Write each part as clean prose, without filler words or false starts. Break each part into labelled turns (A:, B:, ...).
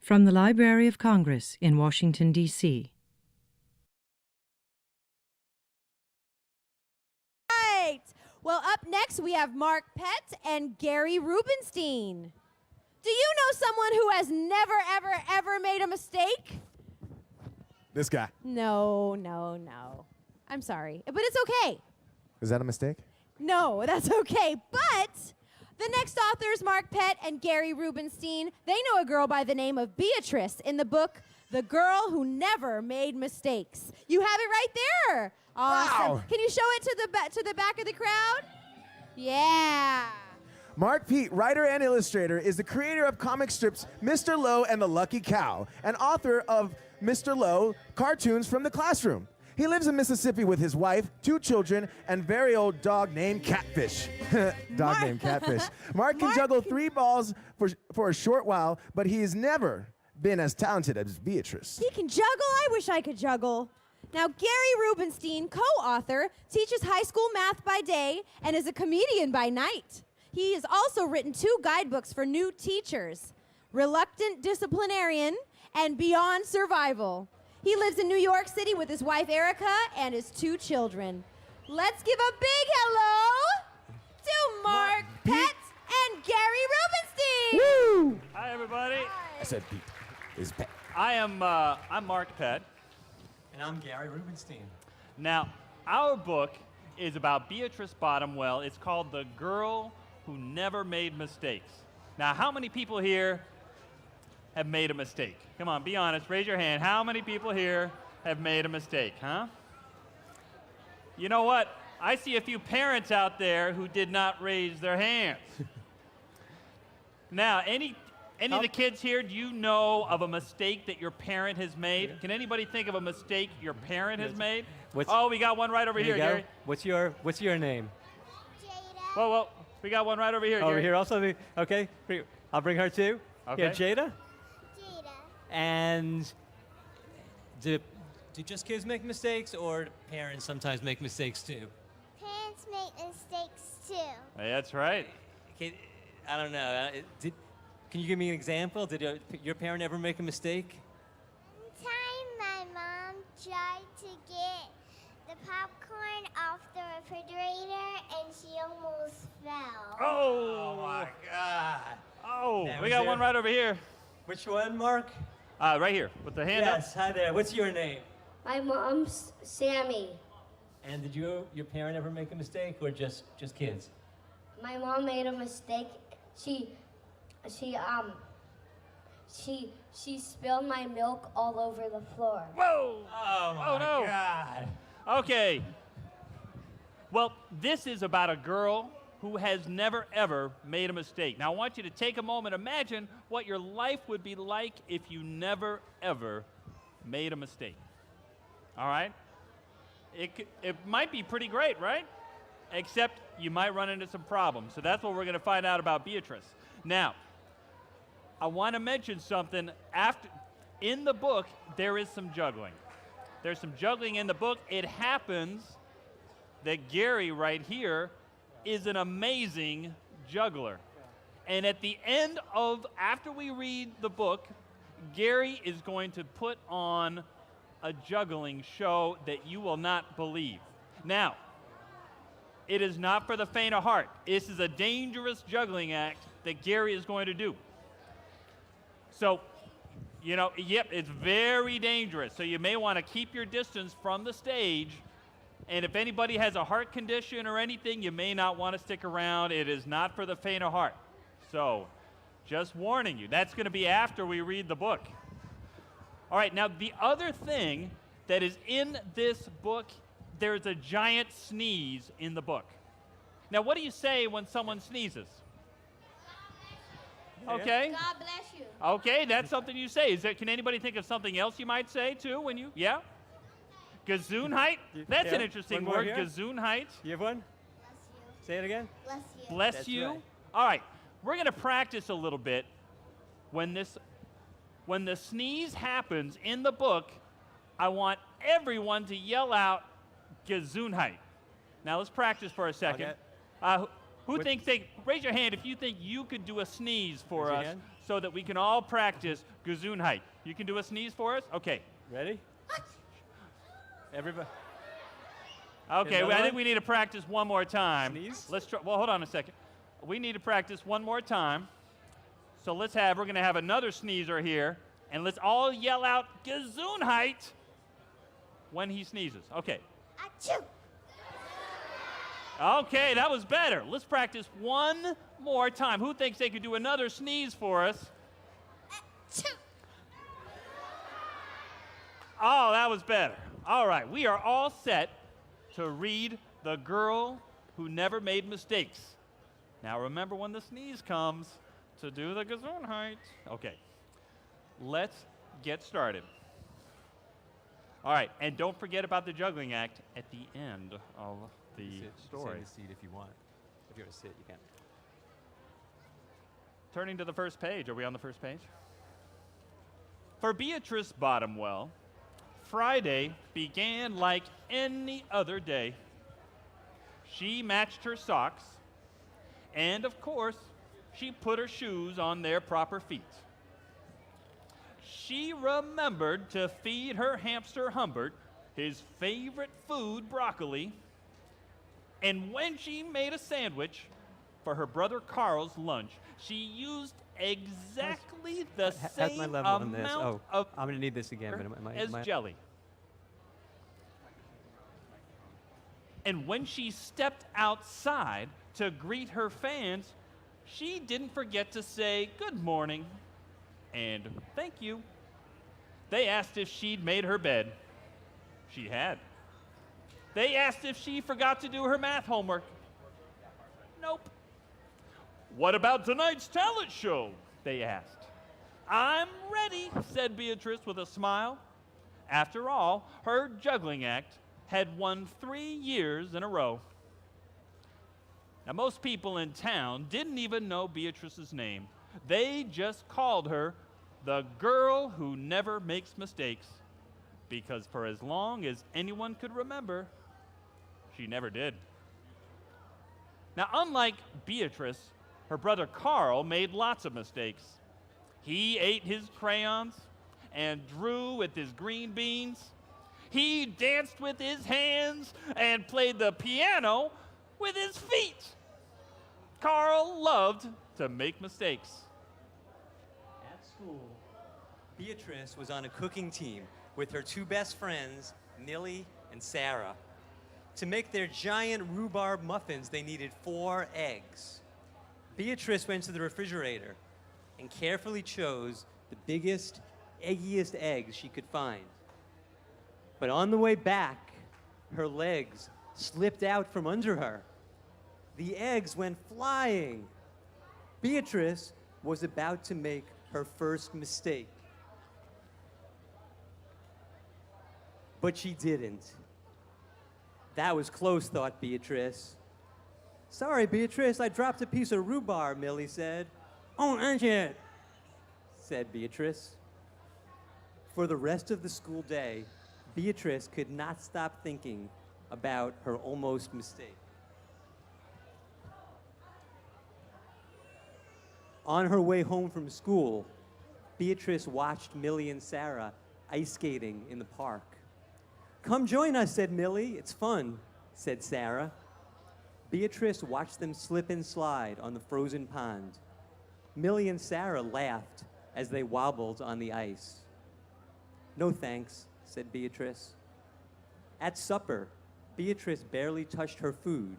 A: From the Library of Congress in Washington, D.C.
B: Right. Well, up next we have Mark Pett and Gary Rubinstein. Do you know someone who has never, ever made a mistake?
C: This guy.
B: No. I'm sorry, but it's okay.
C: Is that a mistake?
B: No, that's okay. But the next authors, Mark Pett and Gary Rubinstein, they know a girl by the name of Beatrice in the book The Girl Who Never Made Mistakes. You have it right there. Awesome.
C: Wow.
B: Can you show it to the back of the crowd? Yeah.
C: Mark Pett, writer and illustrator, is the creator of comic strips Mr. Lowe and the Lucky Cow, and author of Mr. Lowe, Cartoons from the Classroom. He lives in Mississippi with his wife, 2 children, and very old dog named Catfish. Named Catfish. Mark can juggle 3 balls for a short while, but he has never been as talented as Beatrice.
B: He can juggle? I wish I could juggle. Now, Gary Rubinstein, co-author, teaches high school math by day and is a comedian by night. He has also written 2 guidebooks for new teachers, Reluctant Disciplinarian and Beyond Survival. He lives in New York City with his wife, Erica, and his 2 children. Let's give a big hello to Mark Pett and Gary Rubinstein.
C: Woo!
D: Hi, everybody.
C: I said Pete is Pett.
D: I'm Mark Pett.
E: And I'm Gary Rubinstein.
D: Now, our book is about Beatrice Bottomwell. It's called The Girl Who Never Made Mistakes. Now, how many people here have made a mistake? Come on, be honest. Raise your hand. How many people here have made a mistake, huh? You know what? I see a few parents out there who did not raise their hands. Now, any of the kids here, do you know of a mistake that your parent has made? Yeah. Can anybody think of a mistake your parent has made? Oh, we got one right over here, Gary.
E: What's your name?
F: Jada.
D: Whoa, we got one right over here,
E: Over
D: Gary.
E: here also? Okay, I'll bring her too.
D: Okay.
E: Here, Jada.
F: Jada.
E: And do just kids make mistakes, or parents sometimes make mistakes too?
F: Parents make mistakes too.
D: Hey, that's right.
E: I don't know. Can you give me an example? Did your parent ever make a mistake?
F: One time my mom tried to get the popcorn off the refrigerator and she almost fell.
D: Oh
E: my God.
D: Oh,
E: Now,
D: we
E: is
D: got
E: there-
D: one right over here.
E: Which one, Mark?
D: Right here, with the hand
E: Yes, hi there. What's your name?
G: My mom's Sammy.
E: And did your parent ever make a mistake, or just kids?
G: My mom made a mistake. She spilled my milk all over the floor.
D: up. Whoa!
E: Oh my
D: no.
E: God.
D: Okay. Well, this is about a girl who has never, ever made a mistake. Now, I want you to take a moment, imagine what your life would be like if you never, ever made a mistake. All right? It might be pretty great, right? Except you might run into some problems. So that's what we're going to find out about Beatrice. Now, I want to mention something. In the book, there is some juggling. There's some juggling in the book. It happens that Gary right here is an amazing juggler. And at the end after we read the book, Gary is going to put on a juggling show that you will not believe. Now, it is not for the faint of heart. This is a dangerous juggling act that Gary is going to do. So, yep, it's very dangerous. So you may want to keep your distance from the stage. And if anybody has a heart condition or anything, you may not want to stick around. It is not for the faint of heart. So, just warning you, that's going to be after we read the book. All right, now the other thing that is in this book, there's a giant sneeze in the book. Now, what do you say when someone sneezes? Okay.
G: God bless you.
D: Okay, that's something you say. Can anybody think of something else you might say too when you? Yeah. Gesundheit. That's an interesting word. Gesundheit.
E: You have one?
F: Bless you.
E: Say it again.
F: Bless you.
D: Bless
E: That's
D: you.
E: right.
D: All right, we're going to practice a little bit. When the sneeze happens in the book, I want everyone to yell out Gesundheit. Now let's practice for a second.
E: Okay.
D: Who thinks raise your hand if you think you could do a sneeze for
E: Raise your
D: us
E: hand.
D: so that we can all practice Gesundheit. You can do a sneeze for us? Okay.
E: Ready? Everybody.
D: Okay,
E: Another
D: I think
E: one?
D: we need to practice one more time.
E: Sneeze?
D: Let's try. Well, hold on a second. We need to practice one more time. So we're going to have another sneezer here, and let's all yell out Gesundheit when he sneezes. Okay.
F: Achoo!
D: Okay, that was better. Let's practice one more time. Who thinks they could do another sneeze for us?
F: Achoo!
D: Oh, that was better. All right, we are all set to read The Girl Who Never Made Mistakes. Now remember when the sneeze comes to do the Gesundheit. Okay, let's get started. All right, and don't forget about the juggling act at the end of the story.
E: Sit in the seat if you want. If you want to sit, you can.
D: Turning to the first page. Are we on the first page? For Beatrice Bottomwell, Friday began like any other day. She matched her socks, and of course, she put her shoes on their proper feet. She remembered to feed her hamster Humbert his favorite food, broccoli, and when she made a sandwich for her brother Carl's lunch, she used exactly the
E: How's
D: same
E: my level on this?
D: amount
E: Oh,
D: of
E: I'm going to need this again. But
D: as jelly. And when she stepped outside to greet her fans, she didn't forget to say good morning and thank you. They asked if she'd made her bed. She had. They asked if she forgot to do her math homework. Nope. What about tonight's talent show? They asked. I'm ready, said Beatrice with a smile. After all, her juggling act had won 3 years in a row. Now, most people in town didn't even know Beatrice's name. They just called her the girl who never makes mistakes, because for as long as anyone could remember, she never did. Now, unlike Beatrice, her brother Carl made lots of mistakes. He ate his crayons and drew with his green beans. He danced with his hands and played the piano with his feet. Carl loved to make mistakes.
E: At school, Beatrice was on a cooking team with her two best friends, Millie and Sarah. To make their giant rhubarb muffins, they needed 4 eggs. Beatrice went to the refrigerator and carefully chose the biggest, eggiest eggs she could find. But on the way back, her legs slipped out from under her. The eggs went flying. Beatrice was about to make her first mistake. But she didn't. That was close, thought Beatrice. Sorry, Beatrice, I dropped a piece of rhubarb, Millie said. Oh, aren't it? Said Beatrice. For the rest of the school day, Beatrice could not stop thinking about her almost mistake. On her way home from school, Beatrice watched Millie and Sarah ice skating in the park. Come join us, said Millie. It's fun, said Sarah. Beatrice watched them slip and slide on the frozen pond. Millie and Sarah laughed as they wobbled on the ice. No thanks, said Beatrice. At supper, Beatrice barely touched her food.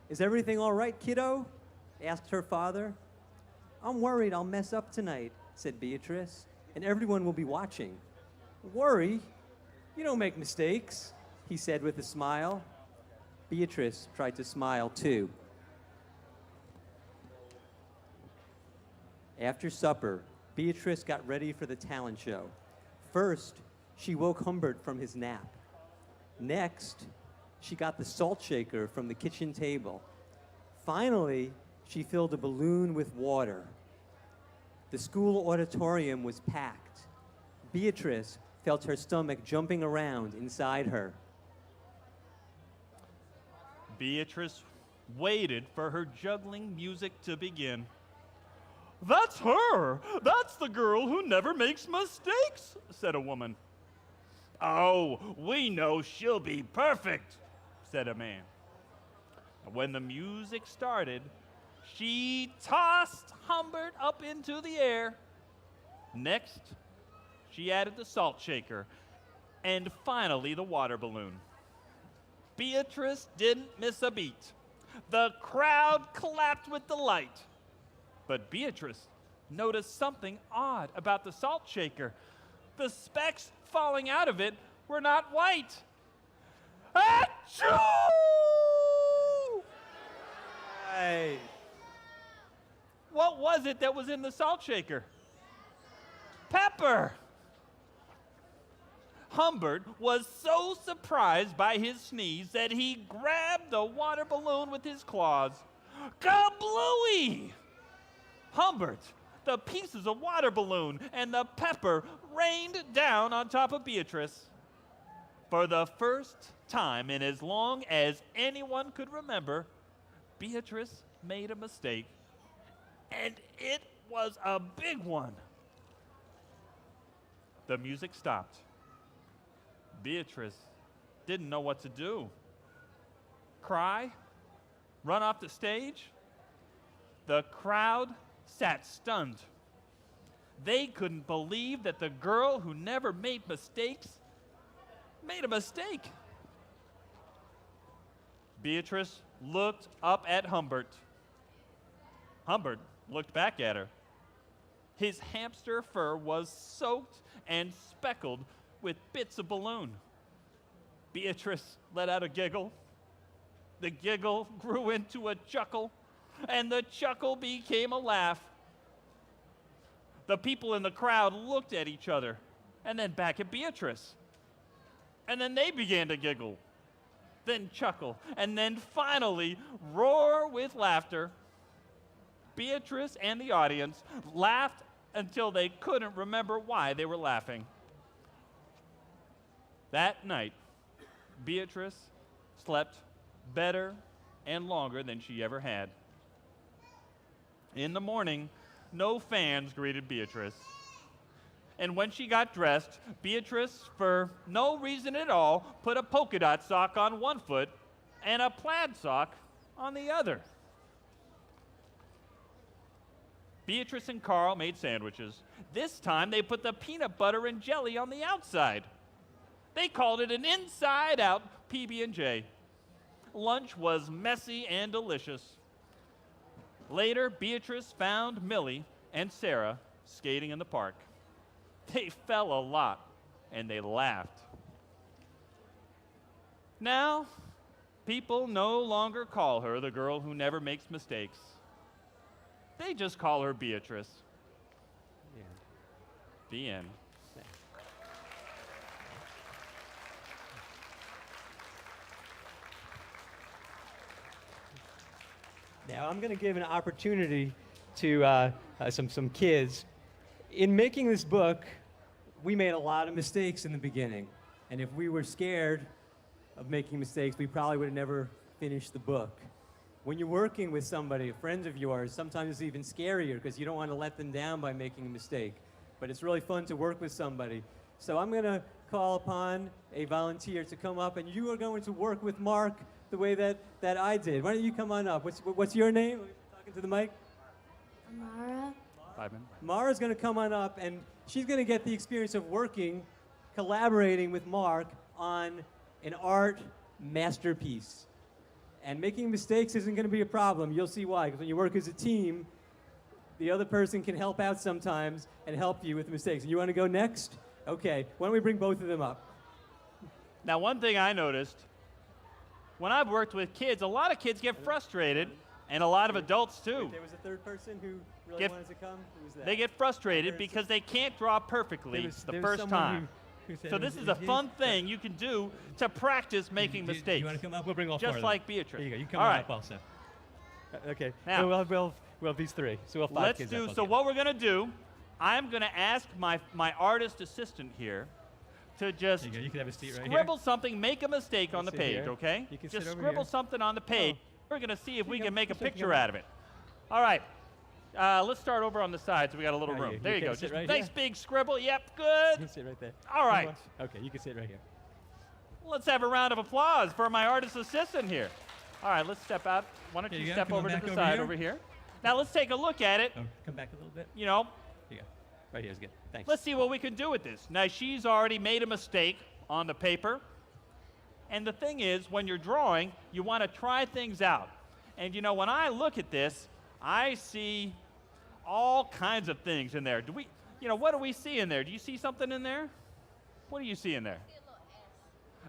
E: Is everything all right, kiddo? Asked her father. I'm worried I'll mess up tonight, said Beatrice, and everyone will be watching. Worry? You don't make mistakes, he said with a smile. Beatrice tried to smile too. After supper, Beatrice got ready for the talent show. First, she woke Humbert from his nap. Next, she got the salt shaker from the kitchen table. Finally, she filled a balloon with water. The school auditorium was packed. Beatrice felt her stomach jumping around inside her.
D: Beatrice waited for her juggling music to begin. "That's her! That's the girl who never makes mistakes," said a woman. "Oh, we know she'll be perfect," said a man. When the music started, she tossed Humbert up into the air. Next, she added the salt shaker, and finally the water balloon. Beatrice didn't miss a beat. The crowd clapped with delight. But Beatrice noticed something odd about the salt shaker. The specks falling out of it were not white. Achoo!
E: Hey.
D: What was it that was in the salt shaker? Pepper! Humbert was so surprised by his sneeze that he grabbed the water balloon with his claws. Kablooey! Humbert, the pieces of water balloon, and the pepper rained down on top of Beatrice. For the first time in as long as anyone could remember, Beatrice made a mistake, and it was a big one. The music stopped. Beatrice didn't know what to do. Cry? Run off the stage? The crowd sat stunned. They couldn't believe that the girl who never made mistakes made a mistake. Beatrice looked up at Humbert. Humbert looked back at her. His hamster fur was soaked and speckled with bits of balloon. Beatrice let out a giggle. The giggle grew into a chuckle, and the chuckle became a laugh. The people in the crowd looked at each other, and then back at Beatrice. And then they began to giggle, then chuckle, and then finally roar with laughter. Beatrice and the audience laughed until they couldn't remember why they were laughing. That night, Beatrice slept better and longer than she ever had. In the morning, no fans greeted Beatrice. And when she got dressed, Beatrice, for no reason at all, put a polka dot sock on one foot and a plaid sock on the other. Beatrice and Carl made sandwiches. This time they put the peanut butter and jelly on the outside. They called it an inside-out PB&J. Lunch was messy and delicious. Later, Beatrice found Millie and Sarah skating in the park. They fell a lot, and they laughed. Now, people no longer call her the girl who never makes mistakes. They just call her Beatrice.
E: Yeah.
D: The end.
E: Now I'm going to give an opportunity to some kids. In making this book, we made a lot of mistakes in the beginning. And if we were scared of making mistakes, we probably would have never finished the book. When you're working with somebody, friends of yours, sometimes it's even scarier because you don't want to let them down by making a mistake. But it's really fun to work with somebody. So I'm going to call upon a volunteer to come up, and you are going to work with Mark the way that I did. Why don't you come on up? What's your name? Talking to the mic.
G: Amara.
D: 5 minutes.
E: Mara's going to come on up, and she's going to get the experience of collaborating with Mark on an art masterpiece. And making mistakes isn't going to be a problem. You'll see why. Because when you work as a team, the other person can help out sometimes and help you with mistakes. You want to go next? Okay. Why don't we bring both of them up?
D: Now, one thing I noticed, when I've worked with kids, a lot of kids get frustrated, and a lot of adults too.
E: Wait, there was a third person who really wanted to come? Who was that?
D: They get frustrated because they can't draw perfectly the first
E: someone
D: time.
E: who said
D: So
E: it
D: this
E: was
D: is a
E: easy.
D: fun thing you can do to practice making
H: Do
D: mistakes.
H: you want to come up? We'll bring all four
D: Just
H: of them.
D: like Beatrice.
H: There you go. You come
D: All
H: on
D: right.
H: up also.
E: Okay.
D: Now-
E: So we'll have these three. So we'll have 5
D: Let's
E: kids
D: do,
E: up
D: so
E: altogether.
D: what we're going to do, I'm going to ask my artist assistant here to just
H: There you go. You can have a seat right here.
D: scribble something, make a mistake on the
E: sit
D: page,
E: here.
D: okay?
E: You can
D: Just
E: sit over
D: scribble
E: here.
D: something on the page. We're going to see if we
E: you
D: can
E: go.
D: make a
E: Just so you can
D: picture
E: go.
D: out of it. All right. Let's start over on the side so we got a little
H: Right
D: room.
H: here.
D: There you
H: You
D: go.
H: can sit
D: Just
H: right
D: nice
H: here.
D: big scribble. Yep,
H: You
D: good.
H: can sit right there.
D: All right.
H: Okay, you can sit right here.
D: Let's have a round of applause for my artist assistant here. All right, let's step out. Why don't
H: Here
D: you
H: you go.
D: step
H: Come on
D: over to
H: back
D: the
H: over
D: side
H: here.
D: over here. Now let's take a look at it.
H: Oh, come back a little bit.
D: You know,
H: Here you go. Right here is good. Thanks.
D: let's see what we can do with this. Now, she's already made a mistake on the paper. And the thing is, when you're drawing, you want to try things out. And you know, when I look at this, I see all kinds of things in there. What do we see in there? Do you see something in there? What do you see in there?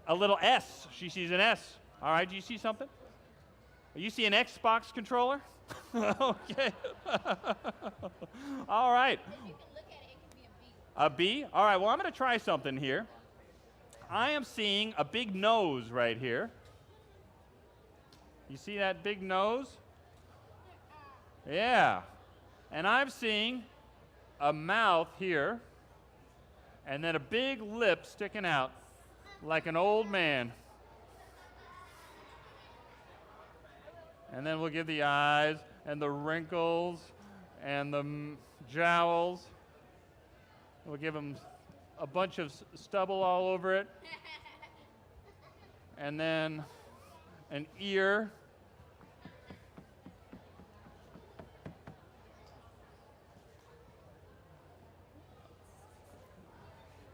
D: A little S. She sees an S. All right, do you see something? You see an Xbox controller? Okay. All right. A B? All right, well, I'm going to try something here. I am seeing a big nose right here. You see that big nose? Yeah. And I'm seeing a mouth here, and then a big lip sticking out like an old man. And then we'll give the eyes and the wrinkles and the jowls. We'll give them a bunch of stubble all over it. And then an ear.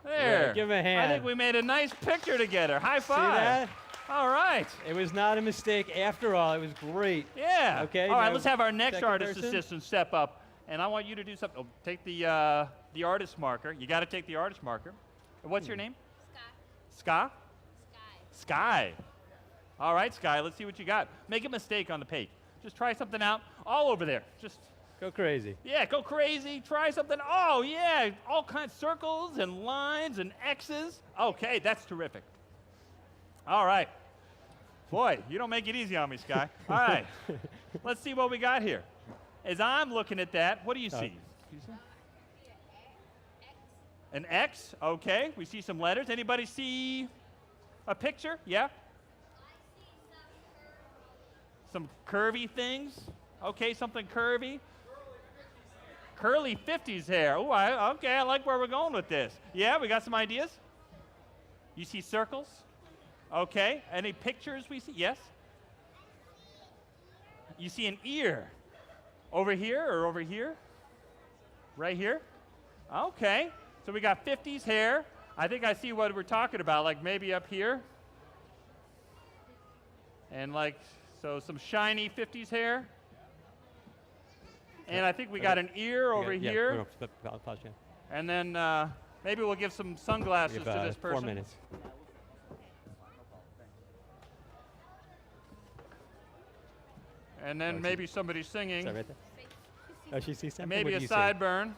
D: There.
H: Give him a hand.
D: I think we made a nice picture together. High five.
H: See that?
D: All right.
H: It was not a mistake after all. It was great.
D: Yeah.
H: Okay,
D: All right,
H: now
D: let's have our next
H: second
D: artist
H: person.
D: assistant step up. And I want you to do something. Oh, take the artist marker. You got to take the artist marker. And what's your name? Ska. Sky. All right, Sky, let's see what you got. Make a mistake on the page. Just try something out all over there. Just,
H: Go crazy.
D: yeah, go crazy. Try something. Oh, yeah, all kinds of circles and lines and X's. Okay, that's terrific. All right. Boy, you don't make it easy on me, Sky. All right. Let's see what we got here. As I'm looking at that, what do you see? You see? An X, okay. We see some letters. Anybody see a picture? Yeah? Some curvy things. Okay, something curvy. Curly 50s hair. Oh, okay, I like where we're going with this. Yeah, we got some ideas? You see circles? Okay. Any pictures we see? Yes? You see an ear. Over here or over here? Right here? Okay. So we got 50s hair. I think I see what we're talking about, like maybe up here. And like, so some shiny 50s hair. And I think we got an ear over here. And then maybe we'll give some sunglasses to this person.
H: 4 minutes.
D: And then maybe somebody singing.
H: Is that right there? Oh, she sees something?
D: And maybe
H: What
D: a
H: do you see?
D: sideburn.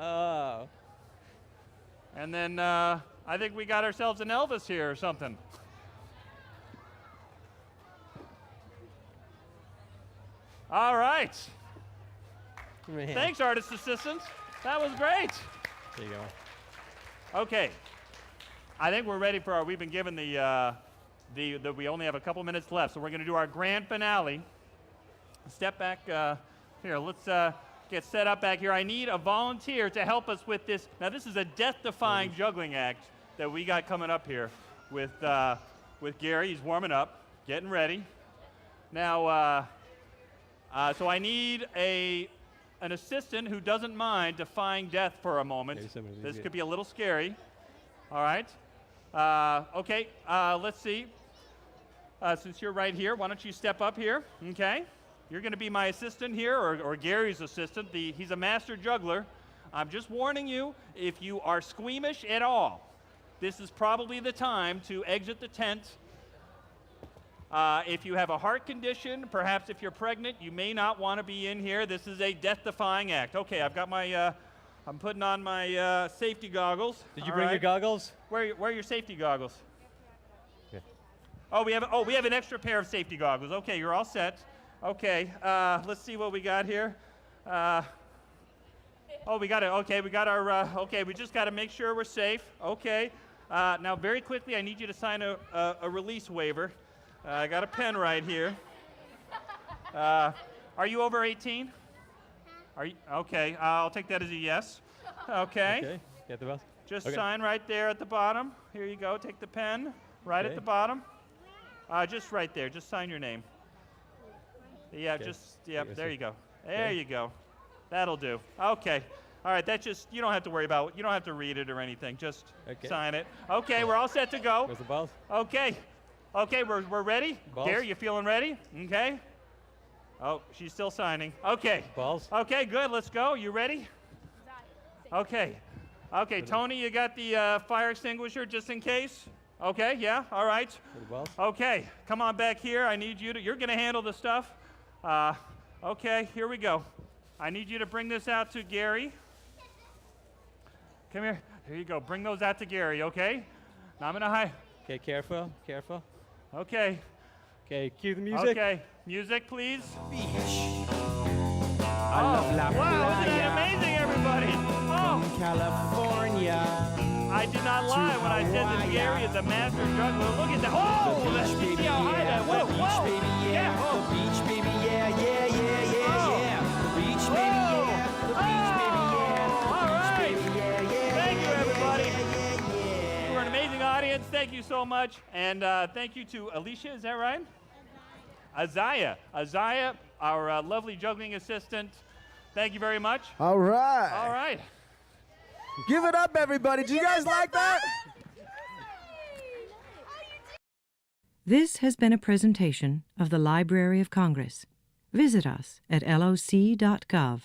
H: Oh.
D: And then I think we got ourselves an Elvis here or something. All right.
H: Give me a hand.
D: Thanks, artist assistants. That was great.
H: There you go.
D: Okay. I think we're ready for our, we've been given we only have a couple minutes left, so we're going to do our grand finale. Step back here. Let's get set up back here. I need a volunteer to help us with this. Now, this is a death-defying juggling act that we got coming up here with Gary. He's warming up, getting ready. Now, so I need an assistant who doesn't mind defying death for a moment.
H: Maybe somebody
D: This
H: needs
D: could be a little scary. All right. Okay, let's see. Since you're right here, why don't you step up here? Okay. You're going to be my assistant here, or Gary's assistant. He's a master juggler. I'm just warning you, if you are squeamish at all, this is probably the time to exit the tent. If you have a heart condition, perhaps if you're pregnant, you may not want to be in here. This is a death-defying act. Okay, I've got my, I'm putting on my safety goggles.
H: Did you bring your goggles?
D: Where are your safety goggles?
H: Okay.
D: Oh, we have an extra pair of safety goggles. Okay, you're all set. Okay, let's see what we got here. We got it. Okay, we got our. Okay, we just got to make sure we're safe. Okay. Now, very quickly, I need you to sign a release waiver. I got a pen right here. Are you over 18? Are you okay? I'll take that as a yes. Okay.
H: Okay. Get the bus.
D: Just
H: Okay.
D: sign right there at the bottom. Here you go. Take the pen right at
H: Okay.
D: the bottom. Just right there. Just sign your name. Yeah,
H: Okay.
D: yep,
H: Yes,
D: there
H: sir.
D: you go. There
H: Okay.
D: you go. That'll do. Okay. All right, that just, you don't have to worry about, you don't have to read it or anything. Just
H: Okay.
D: sign it. Okay, we're all set to go.
H: Where's the balls?
D: Okay. Okay, we're ready?
H: Balls.
D: Gary, you feeling ready? Okay. Oh, she's still signing. Okay.
H: Balls.
D: Okay, good. Let's go. You ready? Okay. Okay, Tony, you got the fire extinguisher just in case? Okay, yeah, all right.
H: Where the balls?
D: Okay, come on back here. I need you to, you're going to handle the stuff. Okay, here we go. I need you to bring this out to Gary. Come here. Here you go. Bring those out to Gary, okay? Now I'm going to hide.
H: Okay, careful, careful.
D: Okay.
H: Okay, cue the music.
D: Okay, music, please.
I: I love La
D: Wow, isn't that
I: Playa
D: amazing, everybody?
I: from
D: Oh,
I: California.
D: I did not lie when I said that Gary is a master juggler. Look at that. Oh,
I: The
D: let's
I: beach,
D: see
I: baby,
D: how high
I: yeah.
D: that went.
I: The beach,
D: Whoa.
I: baby, yeah.
D: Yeah.
I: The beach, baby, yeah, yeah, yeah, yeah,
D: Oh.
I: yeah. The beach, baby, yeah. The beach, baby, yeah. The
D: All
I: beach,
D: right.
I: baby, yeah, yeah.
D: Thank you,
I: yeah,
D: everybody.
I: Yeah, yeah,
D: You were an amazing audience. Thank you so much. And thank you to Alicia, is that right? Isaiah. Isaiah, our lovely juggling assistant. Thank you very much.
C: All right.
D: All right.
C: Give it up, everybody. Do you guys like that?
A: This has been a presentation of the Library of Congress. Visit us at loc.gov.